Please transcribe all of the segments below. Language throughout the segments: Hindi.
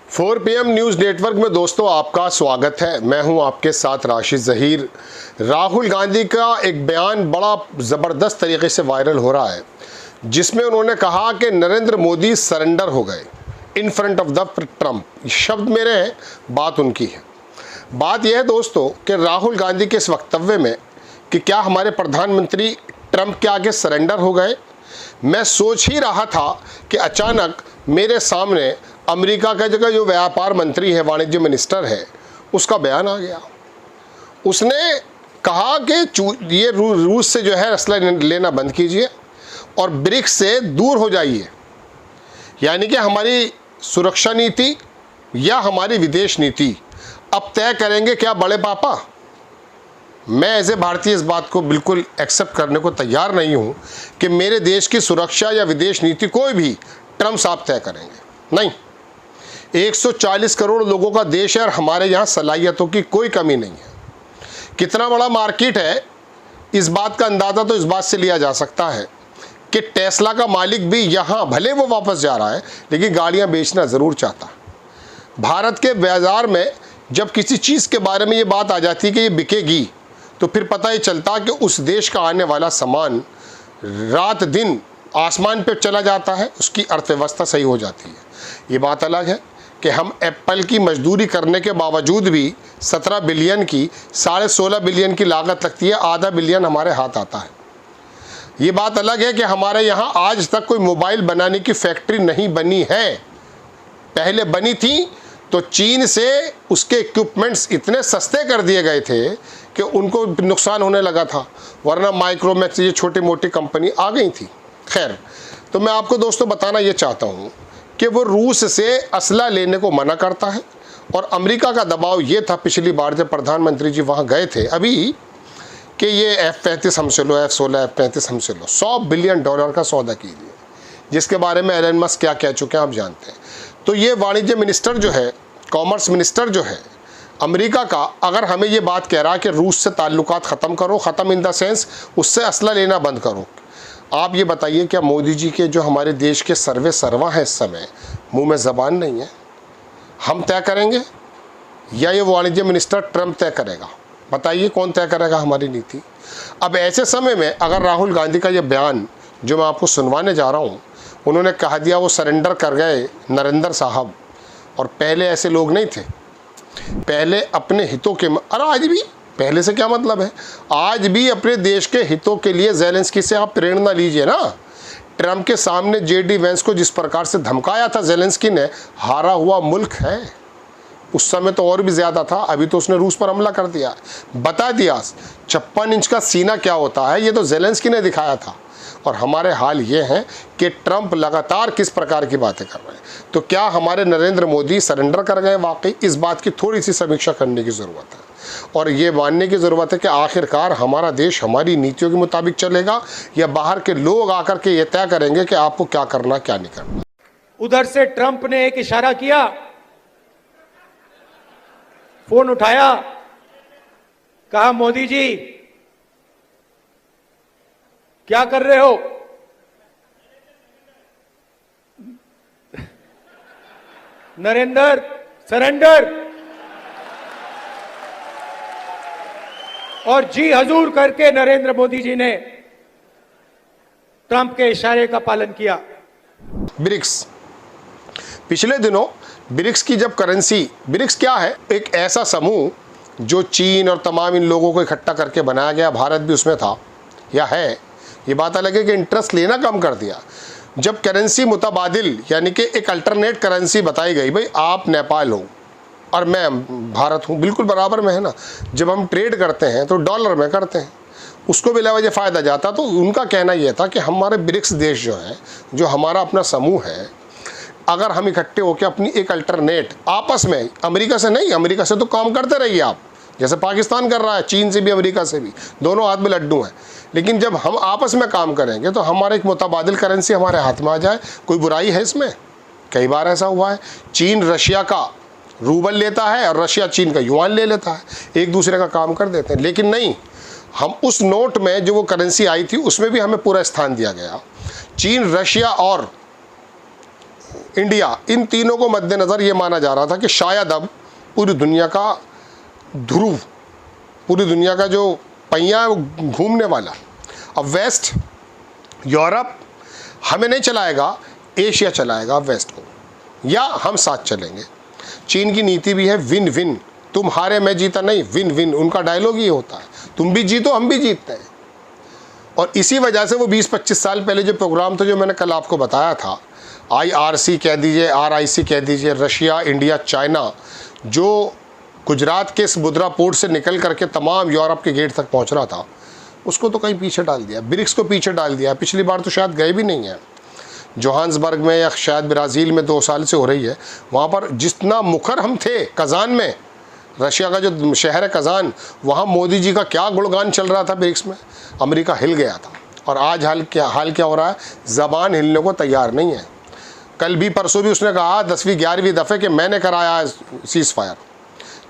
4 PM न्यूज़ नेटवर्क में दोस्तों आपका स्वागत है। मैं हूं आपके साथ राशिद ज़हीर। राहुल गांधी का एक बयान बड़ा ज़बरदस्त तरीके से वायरल हो रहा है, जिसमें उन्होंने कहा कि नरेंद्र मोदी सरेंडर हो गए in front of the Trump. शब्द मेरे हैं, बात उनकी है। बात यह है दोस्तों कि राहुल गांधी के इस वक्तव्य में कि क्या हमारे प्रधानमंत्री ट्रंप के आगे सरेंडर हो गए। मैं सोच ही रहा था कि अचानक मेरे सामने अमेरिका का जो व्यापार मंत्री है, वाणिज्य मिनिस्टर है, उसका बयान आ गया। उसने कहा कि ये रूस से जो है असला लेना बंद कीजिए और ब्रिक्स से दूर हो जाइए। यानी कि हमारी सुरक्षा नीति या हमारी विदेश नीति अब तय करेंगे क्या बड़े पापा। मैं एज ए भारतीय इस बात को बिल्कुल एक्सेप्ट करने को तैयार नहीं हूं कि मेरे देश की सुरक्षा या विदेश नीति कोई भी ट्रंप साहब तय करेंगे। नहीं, 140 करोड़ लोगों का देश है और हमारे यहाँ सलाहियतों की कोई कमी नहीं है। कितना बड़ा मार्केट है, इस बात का अंदाज़ा तो इस बात से लिया जा सकता है कि टेस्ला का मालिक भी यहाँ, भले वो वापस जा रहा है लेकिन गाड़ियाँ बेचना ज़रूर चाहता। भारत के बाज़ार में जब किसी चीज़ के बारे में ये बात आ जाती है कि ये बिकेगी, तो फिर पता ही चलता कि उस देश का आने वाला सामान रात दिन आसमान पे चला जाता है, उसकी अर्थव्यवस्था सही हो जाती है। ये बात अलग है कि हम एप्पल की मजदूरी करने के बावजूद भी 17 बिलियन की 16.5 बिलियन की लागत लगती है, आधा बिलियन हमारे हाथ आता है। ये बात अलग है कि हमारे यहाँ आज तक कोई मोबाइल बनाने की फैक्ट्री नहीं बनी है। पहले बनी थी तो चीन से उसके इक्विपमेंट्स इतने सस्ते कर दिए गए थे कि उनको नुकसान होने लगा था, वरना माइक्रोमैक्स ये छोटी मोटी कंपनी आ गई थी। खैर, तो मैं आपको दोस्तों बताना ये चाहता हूँ कि वो रूस से असला लेने को मना करता है और अमेरिका का दबाव ये था पिछली बार जब प्रधानमंत्री जी वहाँ गए थे अभी कि ये F-35 हमसे लो, F-16 F-35 हमसे लो। $100 बिलियन का सौदा कीजिए, जिसके बारे में एलन मस्क क्या कह चुके हैं आप जानते हैं। तो ये वाणिज्य मिनिस्टर जो है, कॉमर्स मिनिस्टर जो है अमेरिका का, अगर हमें ये बात कह रहा है कि रूस से ताल्लुकात ख़त्म करो, ख़त्म इन द सेंस उससे असला लेना बंद करो, आप ये बताइए क्या मोदी जी के जो हमारे देश के सर्वे सर्वा हैं इस समय, मुंह में ज़बान नहीं है? हम तय करेंगे या ये वाणिज्य मिनिस्टर ट्रंप तय करेगा? बताइए कौन तय करेगा हमारी नीति। अब ऐसे समय में अगर राहुल गांधी का ये बयान जो मैं आपको सुनवाने जा रहा हूँ, उन्होंने कहा दिया वो सरेंडर कर गए नरेंद्र साहब, और पहले ऐसे लोग नहीं थे। पहले अपने हितों के, और आज भी, पहले से क्या मतलब है, आज भी अपने देश के हितों के लिए ज़ेलेंस्की से आप प्रेरणा लीजिए ना। ट्रंप के सामने JD वैंस को जिस प्रकार से धमकाया था ज़ेलेंस्की ने, हारा हुआ मुल्क है। उस समय तो और भी ज़्यादा था, अभी तो उसने रूस पर हमला कर दिया, बता दिया 56 इंच का सीना क्या होता है, ये तो ज़ेलेंस्की ने दिखाया था। और हमारे हाल ये हैं कि ट्रंप लगातार किस प्रकार की बातें कर रहे हैं। तो क्या हमारे नरेंद्र मोदी सरेंडर कर गए वाकई? इस बात की थोड़ी सी समीक्षा करने की ज़रूरत है और ये मानने की ज़रूरत है कि आखिरकार हमारा देश हमारी नीतियों के मुताबिक चलेगा या बाहर के लोग आकर के ये तय करेंगे कि आपको क्या करना क्या नहीं करना। उधर से ट्रंप ने एक इशारा किया, फोन उठाया, कहा मोदी जी क्या कर रहे हो? नरेंद्र सरेंडर। और जी हजूर करके नरेंद्र मोदी जी ने ट्रंप के इशारे का पालन किया। ब्रिक्स, पिछले दिनों ब्रिक्स की जब करेंसी, ब्रिक्स क्या है? एक ऐसा समूह जो चीन और तमाम इन लोगों को इकट्ठा करके बनाया गया, भारत भी उसमें था या है। ये बात अलग है कि इंटरेस्ट लेना कम कर दिया। जब करेंसी मुतबादिल यानी कि एक अल्टरनेट करेंसी बताई गई, भाई आप नेपाल हो और मैं भारत हूँ, बिल्कुल बराबर में है ना। जब हम ट्रेड करते हैं तो डॉलर में करते हैं, उसको भी लावजह फ़ायदा जाता। तो उनका कहना यह था कि हमारे ब्रिक्स देश जो हैं, जो हमारा अपना समूह है, अगर हम इकट्ठे होकर अपनी एक अल्टरनेट आपस में, अमेरिका से नहीं, अमेरिका से तो काम करते रहिए आप, जैसे पाकिस्तान कर रहा है, चीन से भी अमेरिका से भी, दोनों हाथ में लड्डू हैं, लेकिन जब हम आपस में काम करेंगे तो हमारे एक मुतबादिल करेंसी हमारे हाथ में आ जाए, कोई बुराई है इसमें? कई बार ऐसा हुआ है, चीन रशिया का रूबल लेता है और रशिया चीन का युआन ले लेता है, एक दूसरे का काम कर देते हैं। लेकिन नहीं, हम उस नोट में जो वो करेंसी आई थी उसमें भी हमें पूरा स्थान दिया गया। चीन, रशिया और इंडिया, इन तीनों को मद्देनज़र ये माना जा रहा था कि शायद अब पूरी दुनिया का ध्रुव, पूरी दुनिया का जो पहिया है वो घूमने वाला। अब वेस्ट, यूरोप हमें नहीं चलाएगा, एशिया चलाएगा वेस्ट को, या हम साथ चलेंगे। चीन की नीति भी है विन विन, तुम हारे मैं जीता नहीं, विन विन। उनका डायलॉग ये होता है, तुम भी जीतो हम भी जीतते हैं। और इसी वजह से वो 20-25 साल पहले जो प्रोग्राम था, जो मैंने कल आपको बताया था, IRC कह दीजिए, RIC कह दीजिए, रशिया, इंडिया, चाइना, जो गुजरात के इस बुद्रा पोर्ट से निकल करके तमाम यूरोप के गेट तक पहुंच रहा था, उसको तो कहीं पीछे डाल दिया। ब्रिक्स को पीछे डाल दिया। पिछली बार तो शायद गए भी नहीं हैं। जोहान्सबर्ग में या शायद ब्राज़ील में 2 साल से हो रही है, वहाँ पर जितना मुखर हम थे कज़ान में, रशिया का जो शहर है कज़ान, वहाँ मोदी जी का क्या गुणगान चल रहा था ब्रिक्स में, अमेरिका हिल गया था। और आज हाल क्या हो रहा है, ज़बान हिलने को तैयार नहीं है। कल भी परसों भी उसने कहा 10वीं 11वीं दफ़े कि मैंने कराया है सीज़ फायर।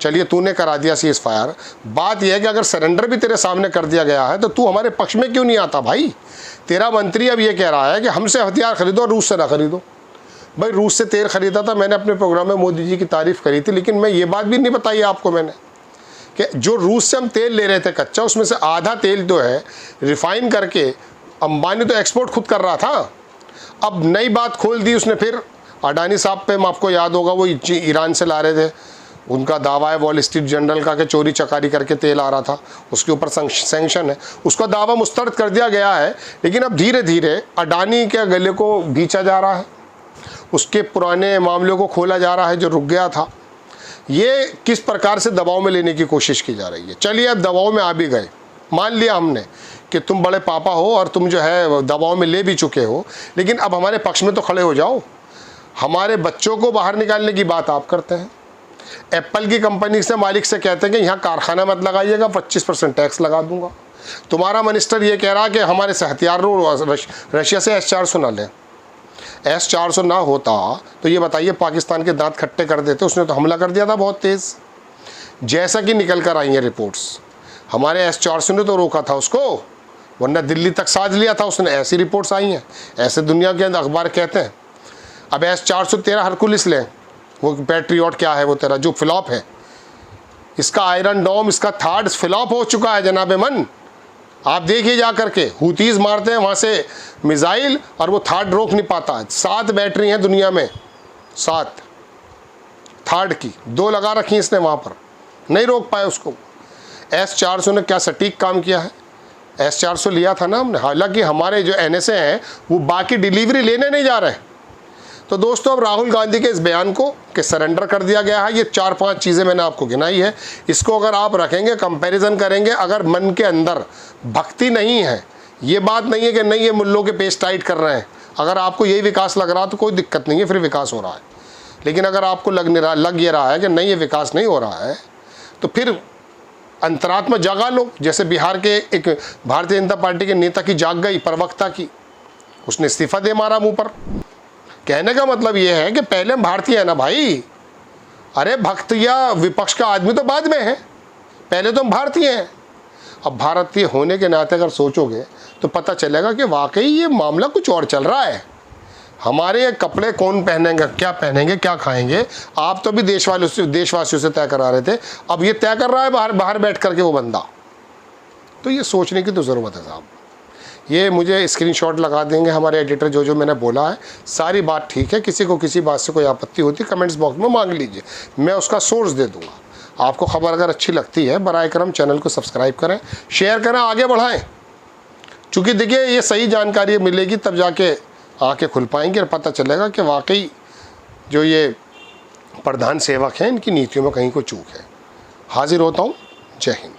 चलिए तूने करा दिया सीज़ फायर, बात यह है कि अगर सरेंडर भी तेरे सामने कर दिया गया है तो तू हमारे पक्ष में क्यों नहीं आता भाई? तेरा मंत्री अब ये कह रहा है कि हमसे हथियार खरीदो और रूस से ना खरीदो। भाई रूस से तेल खरीदा था, मैंने अपने प्रोग्राम में मोदी जी की तारीफ़ करी थी, लेकिन मैं ये बात भी नहीं बताई आपको मैंने कि जो रूस से हम तेल ले रहे थे कच्चा, उसमें से आधा तेल जो है रिफ़ाइन करके अंबानी तो एक्सपोर्ट खुद कर रहा था। अब नई बात खोल दी उसने फिर अडानी साहब पे, आपको याद होगा वो ईरान से ला रहे थे, उनका दावा है वॉल स्ट्रीट जर्नल का कि चोरी चकारी करके तेल आ रहा था, उसके ऊपर सैंक्शन है, उसका दावा मुस्तरद कर दिया गया है। लेकिन अब धीरे धीरे अडानी के गले को घींचा जा रहा है, उसके पुराने मामलों को खोला जा रहा है जो रुक गया था। ये किस प्रकार से दबाव में लेने की कोशिश की जा रही है। चलिए अब दबाव में आ भी गए, मान लिया हमने कि तुम बड़े पापा हो और तुम जो है दबाव में ले भी चुके हो, लेकिन अब हमारे पक्ष में तो खड़े हो जाओ। हमारे बच्चों को बाहर निकालने की बात आप करते हैं। एप्पल की कंपनी से मालिक से कहते हैं कि यहाँ कारखाना मत लगाइएगा, 25% टैक्स लगा दूंगा। तुम्हारा मिनिस्टर ये कह रहा है कि हमारे से हथियार रशिया से S-400 ना लें। S-400 ना होता तो ये बताइए पाकिस्तान के दांत खट्टे कर देते। उसने तो हमला कर दिया था बहुत तेज़, जैसा कि निकल कर आई हैं रिपोर्ट्स। हमारे S-400 ने तो रोका था उसको, वरना दिल्ली तक साज लिया था उसने। ऐसी रिपोर्ट्स आई हैं, ऐसे दुनिया के अंदर अखबार कहते हैं। अब S-400 तेरा हरकुलिस लें, वो पैट्रियट क्या है वो तेरा जो फ्लॉप है, इसका आयरन डोम, इसका थार्ड फ्लॉप हो चुका है जनाबे मन। आप देखिए जा करके, हुतीज़ मारते हैं वहाँ से मिसाइल और वो थार्ड रोक नहीं पाता। 7 बैटरी हैं दुनिया में, 7 थार्ड की, 2 लगा रखी इसने वहाँ पर, नहीं रोक पाए उसको। S-400 ने क्या सटीक काम किया है। S-400 लिया था ना हमने, हालांकि हमारे जो NSA हैं वो बाकी डिलीवरी लेने नहीं जा रहे। तो दोस्तों अब राहुल गांधी के इस बयान को कि सरेंडर कर दिया गया है, ये 4-5 चीज़ें मैंने आपको गिनाई है, इसको अगर आप रखेंगे, कंपैरिजन करेंगे, अगर मन के अंदर भक्ति नहीं है, ये बात नहीं है कि नहीं ये मुल्लों के पेश टाइट कर रहे हैं, अगर आपको यही विकास लग रहा तो कोई दिक्कत नहीं है, फिर विकास हो रहा है। लेकिन अगर आपको लग ये रहा है कि नहीं ये विकास नहीं हो रहा है, तो फिर अंतरात्मा जगा लो। जैसे बिहार के एक भारतीय जनता पार्टी के नेता की जाग गई, प्रवक्ता की, उसने इस्तीफा दे मारा मुँह पर। कहने का मतलब ये है कि पहले हम भारतीय हैं ना भाई, अरे भक्त या विपक्ष का आदमी तो बाद में है, पहले तो हम भारतीय हैं। अब भारतीय होने के नाते अगर सोचोगे तो पता चलेगा कि वाकई ये मामला कुछ और चल रहा है। हमारे कपड़े कौन पहनेंगे, क्या पहनेंगे, क्या खाएंगे, आप तो भी देशवासियों से तय करा रहे थे, अब ये तय कर रहा है बाहर बैठ करके वो बंदा। तो ये सोचने की तो ज़रूरत है साहब। ये मुझे स्क्रीनशॉट लगा देंगे हमारे एडिटर, जो मैंने बोला है सारी बात ठीक है। किसी को किसी बात से कोई आपत्ति होती कमेंट्स बॉक्स में मांग लीजिए, मैं उसका सोर्स दे दूंगा। आपको खबर अगर अच्छी लगती है बराए करम चैनल को सब्सक्राइब करें, शेयर करें, आगे बढ़ाएं। चूँकि देखिए ये सही जानकारी मिलेगी तब जाके आँखें खुल पाएंगी और पता चलेगा कि वाकई जो ये प्रधान सेवक हैं इनकी नीतियों में कहीं कोई चूक है। हाजिर होता हूँ, जय हिंद।